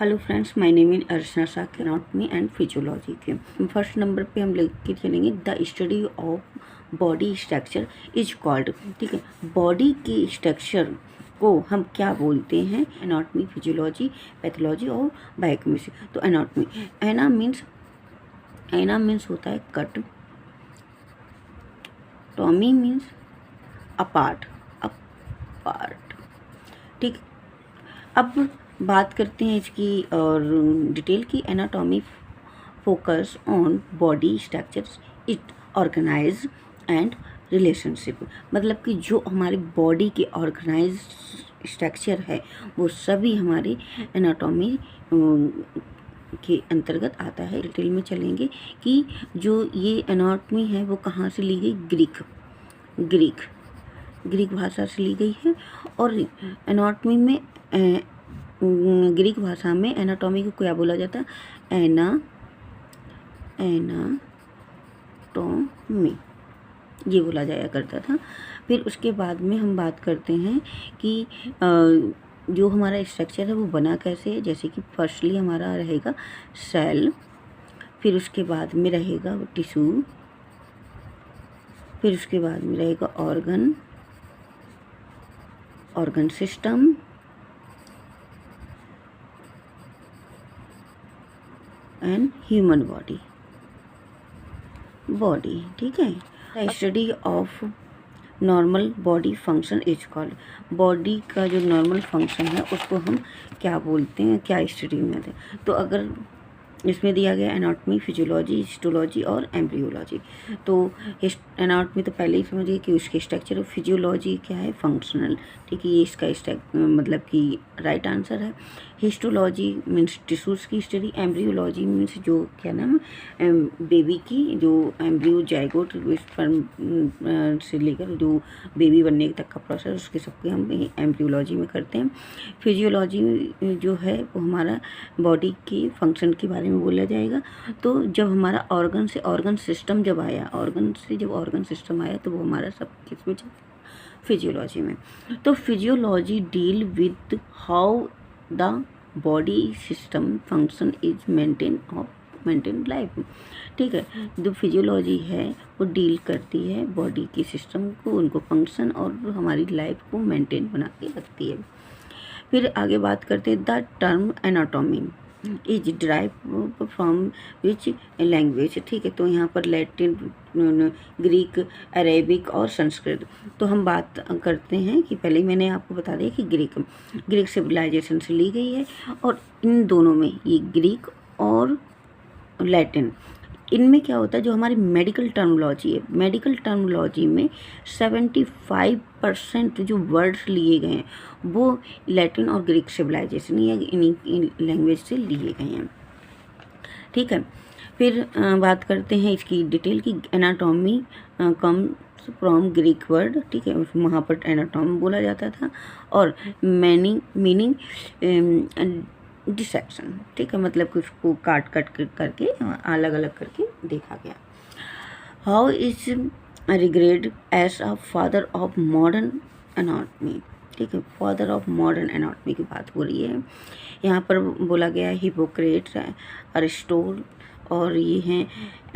Hello friends, my name is Archana Shah, anatomy and physiology के first number पे हम लेके चलेंगे। The study of body structure is called. ठीक है, बॉडी के स्ट्रक्चर को हम क्या बोलते हैं? एनाटॉमी, फिजियोलॉजी, पैथोलॉजी और बायोकेमिस्ट्री। तो एनाटॉमी, एना मीन्स होता है कट, टॉमी मीन्स अपार्ट। ठीक, अब बात करते हैं इसकी और डिटेल की। Anatomy focus on body structures, it organize and relationship. मतलब कि जो हमारी बॉडी के ऑर्गेनाइज स्ट्रक्चर है वो सभी हमारे एनाटॉमी के अंतर्गत आता है। डिटेल में चलेंगे कि जो ये एनाटॉमी है वो कहाँ से ली गई? ग्रीक भाषा से ली गई है। और एनाटॉमी में ग्रीक भाषा में एनाटॉमी को क्या बोला जाता है? एनाटॉमी ये बोला जाया करता था। फिर उसके बाद में हम बात करते हैं कि जो हमारा स्ट्रक्चर है वो बना कैसे है। जैसे कि फर्स्टली हमारा रहेगा सेल, फिर उसके बाद में रहेगा टिश्यू, फिर उसके बाद में रहेगा organ system, and human body. ठीक है, the study of normal body function is called. Body का जो नॉर्मल फंक्शन है उसको हम क्या बोलते हैं, क्या स्टडी में है? तो अगर इसमें दिया गया एनाटॉमी, फिजियोलॉजी, हिस्टोलॉजी और एम्ब्रियोलॉजी। तो एनाटॉमी तो पहले ही समझिए कि उसके स्ट्रक्चर, और फिजियोलॉजी क्या है? फंक्शनल। ठीक है, ये इसका मतलब कि राइट आंसर है। हिस्टोलॉजी मीन्स टिश्यूज़ की स्टडी। एम्ब्रियोलॉजी मीन्स जो क्या नाम, बेबी की जो एम्ब्रियो, जाइगोट, स्पर्म से लेकर जो बेबी बनने तक का प्रोसेस, उसके सबके हम एम्ब्रियोलॉजी में करते हैं। फिजियोलॉजी जो है वो हमारा बॉडी की फंक्शन के बारे में बोला जाएगा। तो जब हमारा ऑर्गन से ऑर्गन सिस्टम जब आया तो वो हमारा सब किसमें चला? फिजियोलॉजी में। तो physiology deal with how the body system function is maintain life. ठीक है, जो फिजियोलॉजी है वो डील करती है बॉडी के सिस्टम को, उनको फंक्शन और हमारी लाइफ को मेंटेन बना के रखती है। फिर आगे बात करते हैं the term anatomy is derive from which language. ठीक है, तो यहाँ पर लैटिन, ग्रीक, अरेबिक और संस्कृत। तो हम बात करते हैं कि पहले मैंने आपको बता दिया कि ग्रीक सिविलाइजेशन से ली गई है। और इन दोनों में ये ग्रीक और लैटिन, इनमें क्या होता है, जो हमारी मेडिकल टर्मिनोलॉजी है, मेडिकल टर्मिनोलॉजी में 75% जो वर्ड्स लिए गए हैं वो लैटिन और ग्रीक सिविलाइजेशन या इन्हीं लैंग्वेज से लिए गए हैं। ठीक है, फिर बात करते हैं इसकी डिटेल की। Anatomy comes from Greek word. ठीक है, वहाँ पर एनाटॉम बोला जाता था और मीनिंग डिसेक्शन। ठीक है, मतलब कि उसको काट करके अलग अलग करके देखा गया। How is regard as a father of modern anatomy. ठीक है, फादर ऑफ मॉडर्न एनाटॉमी की बात हो रही है। यहाँ पर बोला गया है हिपोक्रेट्स, अरिस्टोटल और ये हैं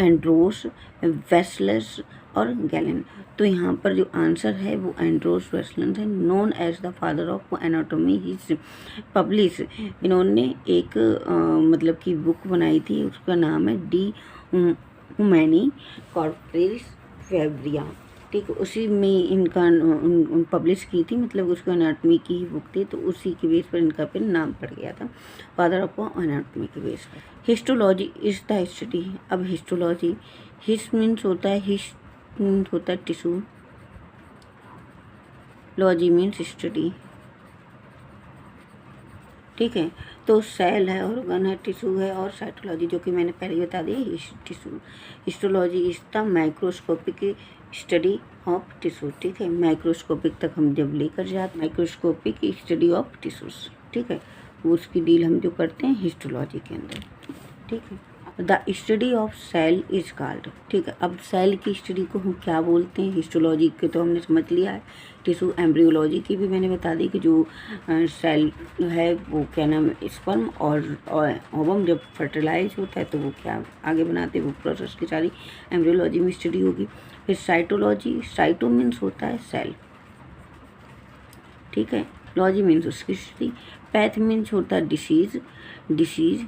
एंड्रोस, वेस्लस और गैलन। तो यहाँ पर जो आंसर है वो एंड्रोस वेस्लस है। Known as the father of anatomy, he publish, इन्होंने एक मतलब कि बुक बनाई थी, उसका नाम है डी ह्यूमैनी कॉर्पोरिस फैब्रिया। ठीक है, उसी में इनका पब्लिश की थी, मतलब उसको एनाटॉमी की ही बुक थी, तो उसी के बेस पर इनका फिर नाम पड़ गया था फादर ऑफ एनाटॉमी के बेस पर। Histology is the study. अब हिस्टोलॉजी, हिस्ट मीन्स होता है टिश्यू, लॉजी मीन्स स्टडी। ठीक है, तो सेल है, ऑर्गन है, टिश्यू है और साइटोलॉजी, जो कि मैंने पहले ही बता दिया tissue. Histology is the microscopic study of tissue. ठीक है, माइक्रोस्कोपिक तक हम जब लेकर जाते, माइक्रोस्कोपिक स्टडी ऑफ टिश्यूज। ठीक है, उसकी डील हम जो करते हैं हिस्टोलॉजी के अंदर। ठीक है। The study of cell is called. ठीक है, अब सेल की स्टडी को हम क्या बोलते हैं? हिस्टोलॉजी के तो हमने समझ लिया है, टिश्यू एम्ब्रियोलॉजी की भी मैंने बता दी कि जो सेल है वो क्या नाम है, स्पर्म और ओवम जब फर्टिलाइज होता है तो वो क्या आगे बनाते हैं, वो प्रोसेस की सारी एम्ब्रियोलॉजी में स्टडी होगी। फिर साइटोलॉजी, साइटो मीन्स होता है सेल, ठीक है, लॉजी मीन्स उसकी स्टडी, पैथ मीन्स होता है डिसीज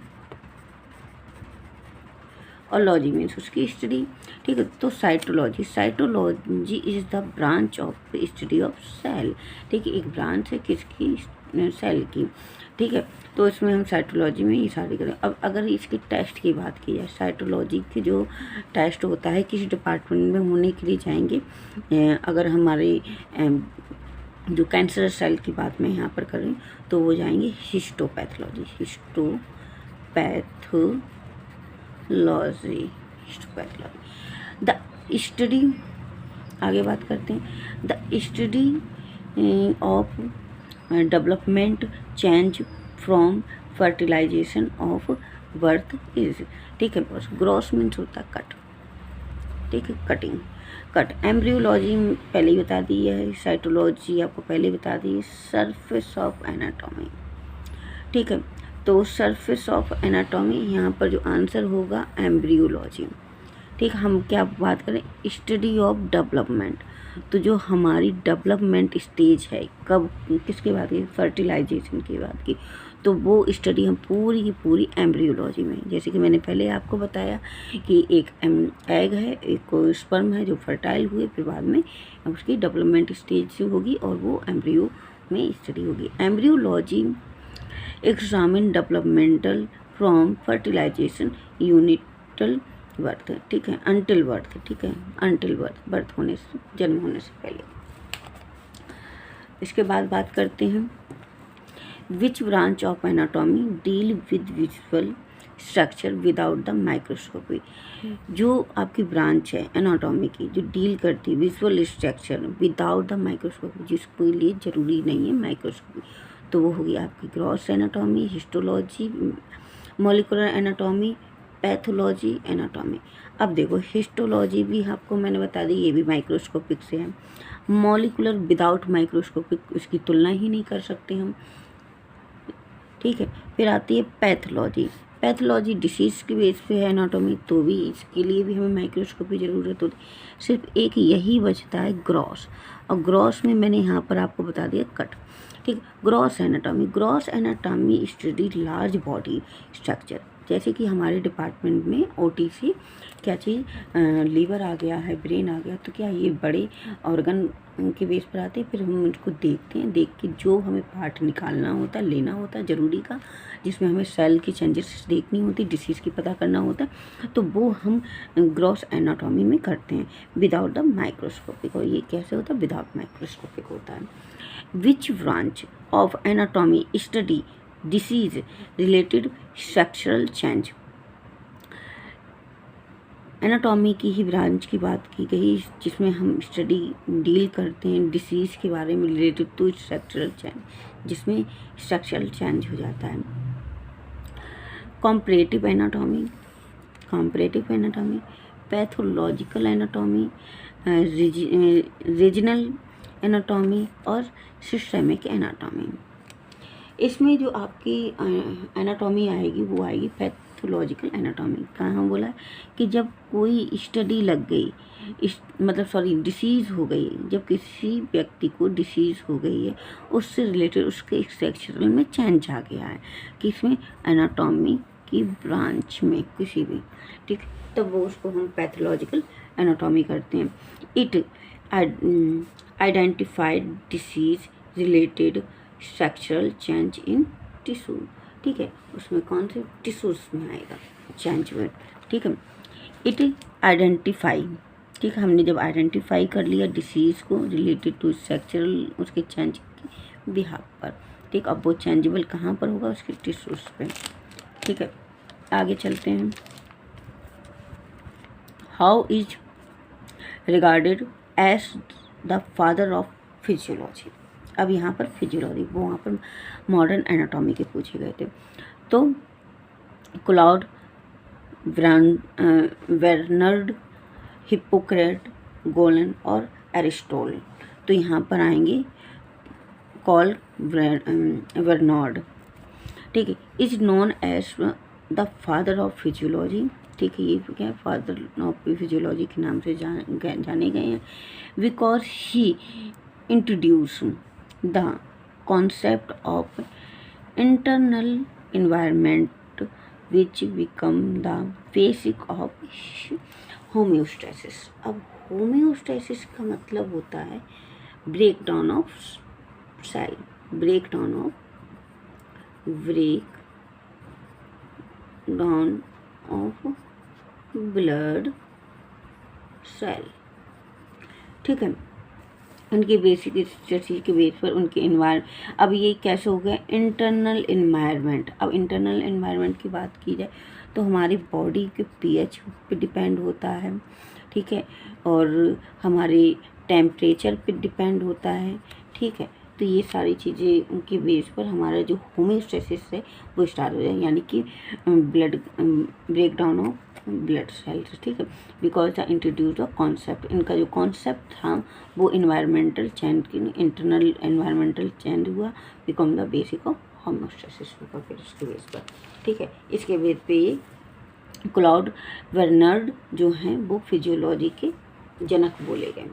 और लॉजी मीन्स उसकी स्टडी। ठीक है, तो cytology is the branch of study of cell. ठीक है, एक ब्रांच है किसकी? सेल की। ठीक है, तो इसमें हम साइटोलॉजी में ये सारी करें। अब अगर इसके टेस्ट की बात की जाए, साइटोलॉजी की जो टेस्ट होता है किसी डिपार्टमेंट में होने के लिए जाएंगे, अगर हमारे जो कैंसर सेल की बात मैं यहाँ पर करें तो वो जाएंगे हिस्टोपैथोलॉजी, द स्टडी, आगे बात करते हैं, the study of development change from fertilization of birth is. ठीक है बॉस, ग्रॉस मीन्स होता है कट, ठीक है, कटिंग, कट। एम्ब्रियोलॉजी पहले ही बता दी है, साइटोलॉजी आपको पहले बता दी है, सरफेस ऑफ एनाटॉमी। ठीक है, तो सरफेस ऑफ एनाटॉमी यहाँ पर जो आंसर होगा एम्ब्रियोलॉजी। ठीक, हम क्या बात करें? स्टडी ऑफ डेवलपमेंट, तो जो हमारी डेवलपमेंट स्टेज है कब किसकी बात की? फर्टिलाइजेशन की बात की, तो वो स्टडी हम पूरी की पूरी एम्ब्रियोलॉजी में, जैसे कि मैंने पहले आपको बताया कि एक एग है, एक स्पर्म है जो फर्टाइल हुए, फिर बाद में उसकी डेवलपमेंट स्टेज होगी और वो एम्ब्रियो में स्टडी होगी। Embryology examine developmental from fertilization until birth. ठीक है, अंटिल बर्थ। ठीक है, अंटिल बर्थ होने से, जन्म होने से पहले। इसके बाद बात करते हैं, which branch of anatomy deal with visual structure without the microscopy. जो आपकी ब्रांच है एनाटॉमी की जो डील करती है visual structure without the microscopy, जिसके लिए ज़रूरी नहीं है माइक्रोस्कोपी, तो वो होगी आपकी gross anatomy, histology, molecular anatomy, pathology anatomy. अब देखो हिस्टोलॉजी भी आपको मैंने बता दी, ये भी माइक्रोस्कोपिक से है। मॉलिकुलर विदाउट माइक्रोस्कोपिक, उसकी तुलना ही नहीं कर सकते हम। ठीक है, फिर आती है पैथोलॉजी। पैथोलॉजी डिसीज़ की बेस पे है एनाटॉमी, तो भी इसके लिए भी हमें माइक्रोस्कोपी ज़रूरत होती है। सिर्फ एक यही बचता है ग्रॉस, और ग्रॉस में मैंने यहाँ पर आपको बता दिया कट। ठीक, gross anatomy study large body structure, जैसे कि हमारे डिपार्टमेंट में ओटीसी क्या चीज़ लीवर आ गया है, ब्रेन आ गया, तो क्या ये बड़े ऑर्गन के बेस पर आते हैं, फिर हम उनको देखते हैं, देख के जो हमें पार्ट निकालना होता है, लेना होता है ज़रूरी का, जिसमें हमें सेल की चेंजेस देखनी होती है, डिसीज़ की पता करना होता है, तो वो हम ग्रॉस एनाटॉमी में करते हैं विदाउट द माइक्रोस्कोपिक। और ये कैसे होता है? विदाउट माइक्रोस्कोपिक होता है। Which branch of anatomy study disease related structural change. Anatomy की ही ब्रांच की बात की गई जिसमें हम स्टडी डील करते हैं डिसीज़ के बारे में रिलेटेड टू स्ट्रक्चरल चेंज, जिसमें स्ट्रक्चरल चेंज हो जाता है। Comparative anatomy, pathological anatomy, regional anatomy और सिस्टेमिक एनाटॉमी। इसमें जो आपकी एनाटॉमी आएगी वो आएगी पैथोलॉजिकल एनाटॉमी। कहाँ बोला कि जब कोई स्टडी लग गई, डिसीज़ हो गई, जब किसी व्यक्ति को डिसीज़ हो गई है, उससे रिलेटेड उसके स्ट्रक्चरल में चेंज आ गया है, कि इसमें एनाटॉमी की ब्रांच में किसी भी, ठीक, तब वो उसको हम पैथोलॉजिकल एनाटॉमी करते हैं। It identified disease related structural change in tissue. ठीक है, उसमें कौन से टिश्यूज में आएगा चेंज में। ठीक है, इट आइडेंटिफाई, ठीक है, हमने जब आइडेंटिफाई कर लिया डिसीज़ को रिलेटेड टू स्ट्रक्चरल उसके चेंज के बिहाफ पर, ठीक, अब वो चेंजेबल कहाँ पर होगा? उसके टिश्यूज पे। ठीक है, आगे चलते हैं। How is regarded as the father of physiology. अब यहाँ पर फिजियोलॉजी, वो वहाँ पर मॉडर्न एनाटॉमी के पूछे गए थे। तो क्लॉड बर्नार्ड, हिप्पोक्रेट, गोलन और एरिस्टोटल। तो यहाँ पर आएंगे कॉल बर्नार्ड, ठीक है। Is known as the father of physiology, ठीक है। ये क्या है, फादर ऑफ फिजियोलॉजी के नाम से जाने गए हैं। Because he introduce the concept of internal environment which become the basic of homeostasis. अब होम्योस्टेसिस का मतलब होता है break down of cell, break down of blood cell, ठीक है। उनके बेसिक चीज़ के बेस पर उनके अब ये कैसे हो गया इंटरनल इन्वायरमेंट। अब इंटरनल इन्वायरमेंट की बात की जाए तो हमारी बॉडी के पीएच पे डिपेंड होता है, ठीक है, और हमारे टेम्परेचर पे डिपेंड होता है, ठीक है। तो ये सारी चीज़ें उनके बेस पर हमारा जो होम्योस्टेसिस है वो स्टार्ट हो जाए, यानी कि blood break down of blood cells, ठीक है। Because the introduce the concept, इनका जो कॉन्सेप्ट था वो environmental change, internal environmental change हुआ, become the basic of homeostasis होगा फिर उसके बेस पर, ठीक है। इसके बेस पे ये क्लॉड बर्नार्ड जो हैं वो फिजियोलॉजी के जनक बोले गए।